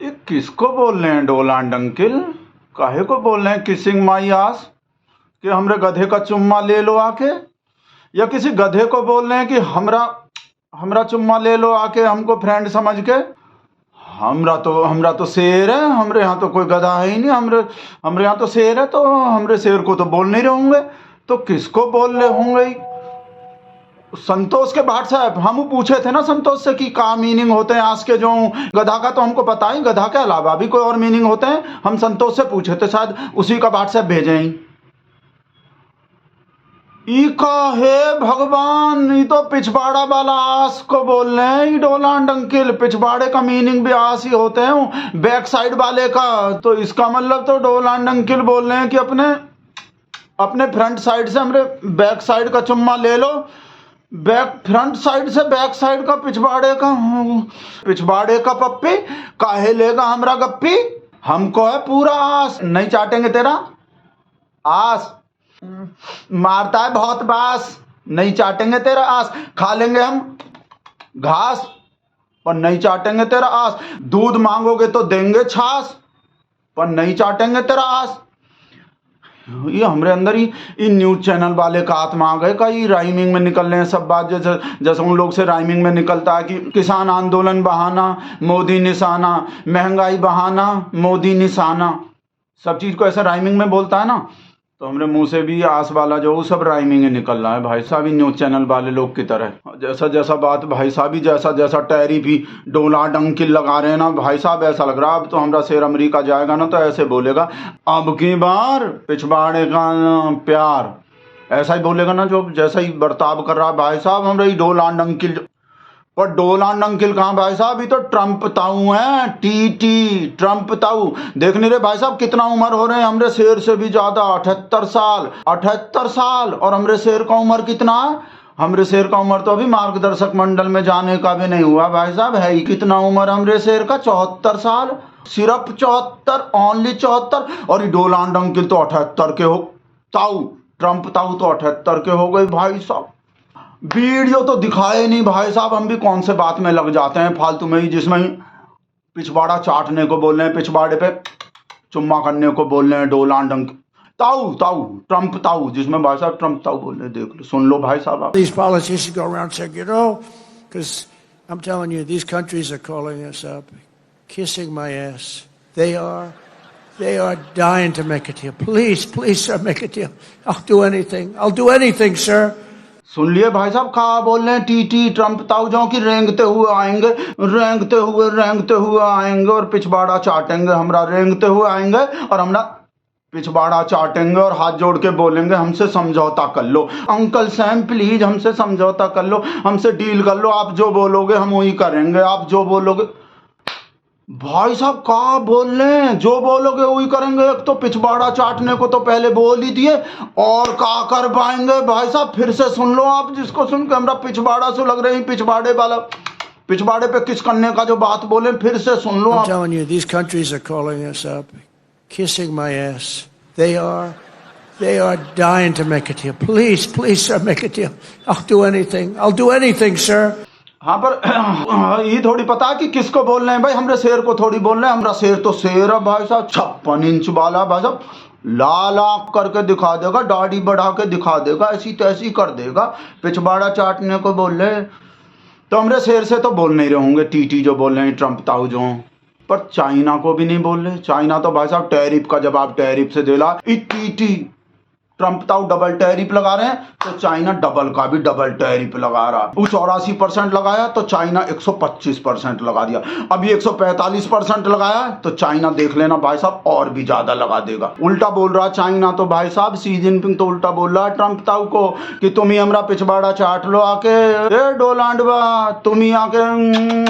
ये किसको बोल रहे हैं डोलांड अंकिल? काहे को बोल रहे हैं किसिंग माई आस कि हमरे गधे का चुम्मा ले लो आके? या किसी गधे को बोल रहे हैं कि हमरा चुम्मा ले लो आके हमको फ्रेंड समझ के? हमरा तो शेर है, हमरे यहाँ तो कोई गधा है ही नहीं। हमरे यहाँ तो शेर है, तो हमरे शेर को तो बोल नहीं रहे होंगे, तो किसको बोल रहे होंगे? संतोष के भाट साहब, हम पूछे थे ना संतोष से कि का मीनिंग होते हैं आज के जो गधा का, तो हमको पता ही गधा के अलावा भी कोई और मीनिंग होते हैं। हम संतोष से पूछे थे, शायद उसी का भाट साहब भेजे ही। ई का है भगवान, ये तो पिछवाड़ा वाला आस को बोल रहे हैं डोलांड अंकिल। पिछवाड़े का मीनिंग भी आस ही होते हैं, बैक साइड वाले का। तो इसका मतलब तो डोलांड अंकिल बोल रहे हैं कि अपने फ्रंट साइड से हमरे बैक साइड का चुम्मा ले लो। फ्रंट साइड से बैक साइड का पिछवाड़े का पप्पी काहे लेगा हमरा गप्पी? हमको है पूरा आस, नहीं चाटेंगे तेरा आस। मारता है बहुत बास, नहीं चाटेंगे तेरा आस। खा लेंगे हम घास पर नहीं चाटेंगे तेरा आस। दूध मांगोगे तो देंगे छाछ पर नहीं चाटेंगे तेरा आस। ये हमरे अंदर ही न्यूज चैनल वाले का आत्मा आ गए का, ये राइमिंग में निकल रहे हैं सब बात। जैसे उन लोग से राइमिंग में निकलता है कि किसान आंदोलन बहाना, मोदी निशाना, महंगाई बहाना, मोदी निशाना, सब चीज को ऐसा राइमिंग में बोलता है ना। तो हमरे मुंह से भी आस वाला जो वो सब राइमिंग में निकल रहा है भाई साहब, न्यूज चैनल वाले लोग की तरह। जैसा बात भाई साहब ही जैसा टैरिफ भी डोलांड अंकिल लगा रहे हैं ना भाई साहब, ऐसा लग रहा है अब तो हमरा शेर अमेरिका जाएगा ना तो ऐसे बोलेगा, अब की बार पिछवाड़े का प्यार, ऐसा ही बोलेगा ना। जो जैसा ही बर्ताव कर रहा है भाई साहब हमरे डोलांड अंकिल। पर डोलांड अंकिल कहाँ भाई साहब, ये तो ट्रम्प ताऊ है, टी ट्रम्प ताऊ। देख नहीं रहे भाई साहब कितना उम्र हो रहे हैं हमरे शेर से भी ज्यादा, 78 साल। और हमरे शेर का उम्र कितना है? हमरे शेर का उम्र तो अभी मार्गदर्शक मंडल में जाने का भी नहीं हुआ भाई साहब। है ही कितना उम्र हमरे शेर का? 74 साल, सिर्फ 74, ओनली 74। और ये डोलांड अंकिल तो 78 के हो ताऊ, ट्रम्प ताऊ तो 78 के हो गए भाई साहब। वीडियो तो दिखाए नहीं भाई साहब, हम भी कौन से बात में लग जाते हैं फालतू में ही, जिसमें पिछवाड़ा चाटने को बोल रहे हैं, पिछवाड़े पे चुम्मा करने को बोल रहे हैं डोलांड अंकिल ताऊ ट्रम्प ताऊ, जिसमें भाई साहब ट्रम्प ताऊ बोल रहे हैं। देख लो, सुन लो भाई साहब आप। These politicians go around saying, you know, because I'm telling you, these countries are calling us up, kissing my ass. They are dying to make a deal. Please, sir, make a deal. I'll do anything, sir. सुन लिए भाई साहब कहा बोल रहे हैं T Trump ताऊ जो कि रेंगते हुए आएंगे और पिछवाड़ा चाटेंगे हमरा, रेंगते हुए आएंगे और हमरा पिछवाड़ा चाटेंगे और हाथ जोड़ के बोलेंगे हमसे समझौता कर लो अंकल सैम, प्लीज हमसे समझौता कर लो, हमसे डील कर लो, आप जो बोलोगे हम वही करेंगे, आप जो बोलोगे। भाई साहब क्या बोल रहे हैं? जो बोलोगे वही करेंगे। एक तो पिछवाड़ा चाटने को तो पहले बोल ही दिए, और क्या कर पाएंगे भाई साहब? फिर से सुन लो आप, जिसको सुन के हमरा पिछवाड़ा से लग रही पिछवाड़े वाला, पिछवाड़े पे किस करने का जो बात बोले, फिर से सुन लो आप। I'm telling you, these countries are calling us up, kissing my ass. They are dying to make a deal. Please, sir, make a deal. I'll do anything, sir. हाँ, पर ये थोड़ी पता है कि किसको बोल रहे हैं भाई, हमरे शेर को थोड़ी बोल रहे हैं। हमरा शेर तो शेर है भाई साहब, 56 इंच वाला भाई साहब, लाल आंख करके दिखा देगा, दाढ़ी बढ़ा के दिखा देगा, ऐसी तैसी कर देगा। पिछवाड़ा चाटने को बोल रहे तो हमरे शेर से तो बोल नहीं रहे होंगे टी जो बोल रहे हैं ट्रम्प ताऊ जो, पर चाइना को भी नहीं बोल रहे। चाइना तो भाई साहब टैरिफ का जवाब टैरिफ से देला। टी ट्रम्प ताऊ डबल टैरिफ लगा रहे हैं तो चाइना डबल का भी डबल टैरिफ लगा रहा है। वो 84% लगाया तो चाइना 125% लगा दिया। अभी 145% लगाया तो चाइना देख लेना भाई साहब और भी ज्यादा लगा देगा। उल्टा बोल रहा चाइना तो भाई साहब, शी जिनपिंग तो उल्टा बोल रहा है ट्रम्प ताऊ को कि तुम ही हमरा पिछवाड़ा चाट लो आके, ए डोलांड बा तुम ही आके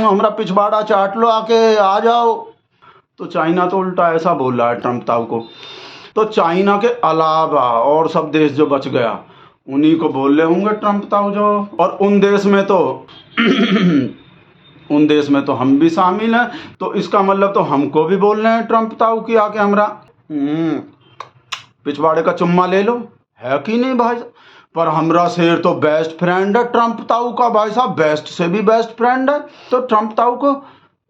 हमरा पिछवाड़ा चाट लो आके, आ जाओ। तो चाइना तो उल्टा ऐसा बोल रहा है ट्रम्प ताऊ को। तो चाइना के अलावा और सब देश जो बच गया उन्हीं को बोल रहे होंगे ट्रम्प ताऊ जो। और उन देश में तो हम भी शामिल हैं, तो इसका मतलब तो हमको भी बोल रहे हैं ट्रम्प ताऊ की आके हमरा पिछवाड़े का चुम्मा ले लो, है कि नहीं भाई? पर हमरा शेर तो बेस्ट फ्रेंड है ट्रम्प ताऊ का भाई साहब, बेस्ट से भी बेस्ट फ्रेंड है। तो ट्रम्प ताऊ को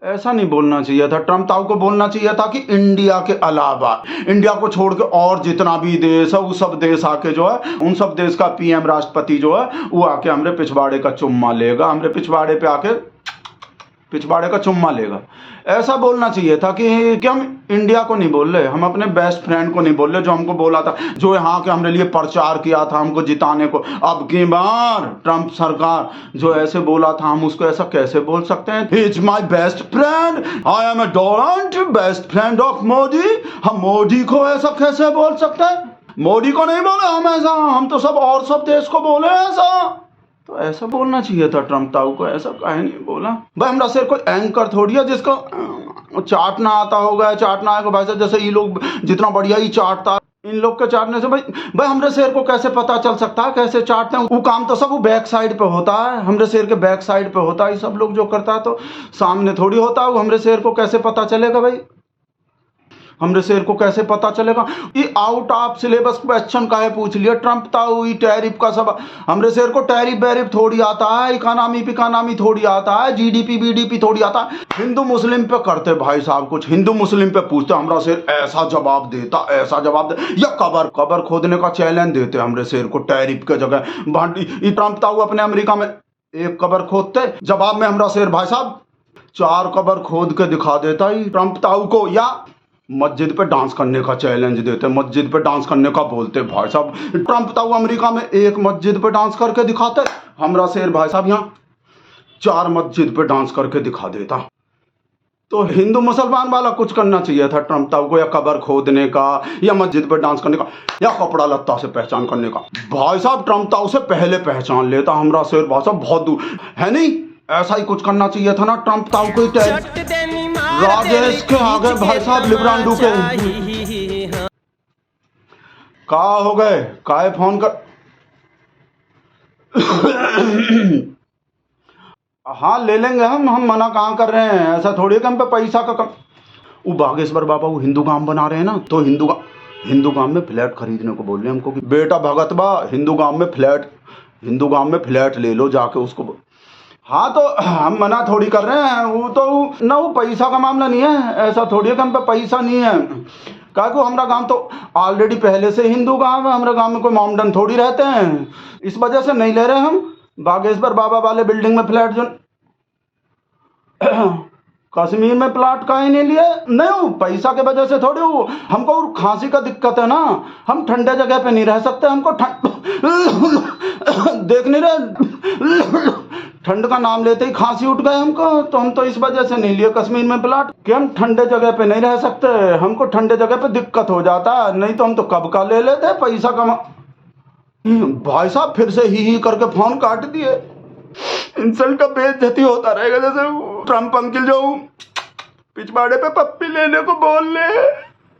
ऐसा नहीं बोलना चाहिए था। ट्रम्प ताऊ को बोलना चाहिए था कि इंडिया के अलावा, इंडिया को छोड़ के और जितना भी देश है वो सब देश आके जो है, उन सब देश का पीएम राष्ट्रपति जो है वो आके हमरे पिछवाड़े का चुम्मा लेगा, हमरे पिछवाड़े पे आके पिछवाड़े का चुम्मा लेगा। ऐसा बोलना चाहिए था कि हम इंडिया को नहीं बोल रहे, हम अपने बेस्ट फ्रेंड को नहीं बोल रहे, जो हमको बोला था, जो यहाँ के हमरे लिए प्रचार किया था हमको जिताने को। अब की बार ट्रम्प सरकार जो ऐसे बोला था, हम उसको ऐसा कैसे बोल सकते हैं? He is my best friend, I am a Donald best friend of Modi. हम मोदी को ऐसा कैसे बोल सकते हैं? मोदी को नहीं बोले हम ऐसा, हम तो सब देश को बोले ऐसा। तो ऐसा बोलना चाहिए था ट्रम्प ताऊ को, ऐसा काहे नहीं बोला? भाई हमरा सिर कोई एंकर थोड़ी है जिसको चाटना आता होगा, चाटना आएगा भाई साहब। जैसे ये लोग जितना बढ़िया ही चाटता, इन लोग के चाटने से भाई हमरे शेर को कैसे पता चल सकता है कैसे चाटते हैं? वो काम तो सब वो बैक साइड पे होता है, हमरे शेर के बैक साइड पे होता है। सब लोग जो करता है तो सामने थोड़ी होता है। हमरे शेर को कैसे पता चलेगा भाई? हमरे शेर को कैसे पता चलेगा? ये आउट ऑफ सिलेबस क्वेश्चन काहे पूछ लिया ट्रम्प ताऊ? ये टैरिफ का सब, हमरे शेर को टैरिफ बैरिफ थोड़ी आता है, इकोनॉमी थोड़ी आता है, जीडीपी बीडीपी थोड़ी आता है। हिंदू मुस्लिम पे करते भाई साहब कुछ, हिंदू मुस्लिम पे पूछते, हमरा शेर ऐसा जवाब देता, ऐसा जवाब दे, या कबर खोदने का चैलेंज देते हमरे शेर को टैरिफ के जगह। ये ट्रम्प ताऊ अपने अमेरिका में एक कबर खोदते, जवाब में हमरा शेर भाई साहब 4 कबर खोद के दिखा देता ही ट्रम्प ताऊ को। या मस्जिद पे डांस करने का चैलेंज देते, मस्जिद पे डांस करने का बोलते भाई साहब। ट्रम्प ताऊ अमेरिका में एक मस्जिद पे डांस करके दिखाते, हमरा शेर भाई साहब यहाँ 4 मस्जिद पे डांस करके दिखा देता। तो हिंदू मुसलमान वाला कुछ करना चाहिए था ट्रम्प ताऊ को, या कबर खोदने का, या मस्जिद पे डांस करने का, या कपड़ा लत्ता से पहचान करने का। भाई साहब ट्रम्प ताऊ से पहले पहचान लेता हमरा शेर भाई साहब, बहुत दूर है नहीं? ऐसा ही कुछ करना चाहिए था ना ट्रम्प ताऊ को। राजेश के आगे भाई साहब लिब्रांडू के का हो गए, काहे फोन कर? हाँ ले लेंगे हम मना कहाँ कर रहे हैं? ऐसा थोड़ी कि हम पे पैसा का कम। वो बागेश्वर बाबा वो हिंदू गांव बना रहे हैं ना, तो हिंदू गांव में फ्लैट खरीदने को बोल रहे हैं हमको कि बेटा भगत बा हिंदू गांव में फ्लैट ले लो जाके उसको। हाँ तो हम मना थोड़ी कर रहे हैं, वो पैसा का मामला नहीं है। ऐसा थोड़ी है कि हम पे पैसा नहीं है। क्या को हमारा गांव तो ऑलरेडी पहले से हिंदू गांव है, हमारे गांव में कोई मामडन थोड़ी रहते हैं, इस वजह से नहीं ले रहे हम बागेश्वर बाबा वाले बिल्डिंग में फ्लैट। जो कश्मीर में प्लाट का ही नहीं लिए, नहीं पैसा के वजह से थोड़ी। हमको खांसी का दिक्कत है ना, हम ठंडे जगह पे नहीं रह सकते, हमको देख नहीं रहे, ठंड का नाम लेते ही खांसी उठ गए हमको, तो हम तो इस वजह से नहीं लिए कश्मीर में प्लाट कि हम ठंडे जगह पे नहीं रह सकते, हमको ठंडे जगह पे दिक्कत हो जाता, नहीं तो हम तो कब का ले लेते पैसा कमा। भाई साहब फिर से ही करके फोन काट दिए। इंसल्ट का बेइज्जती होता रहेगा, जैसे ट्रम्प अंकल जो पिछवाड़े पे पप्पी लेने को बोल रहे हैं।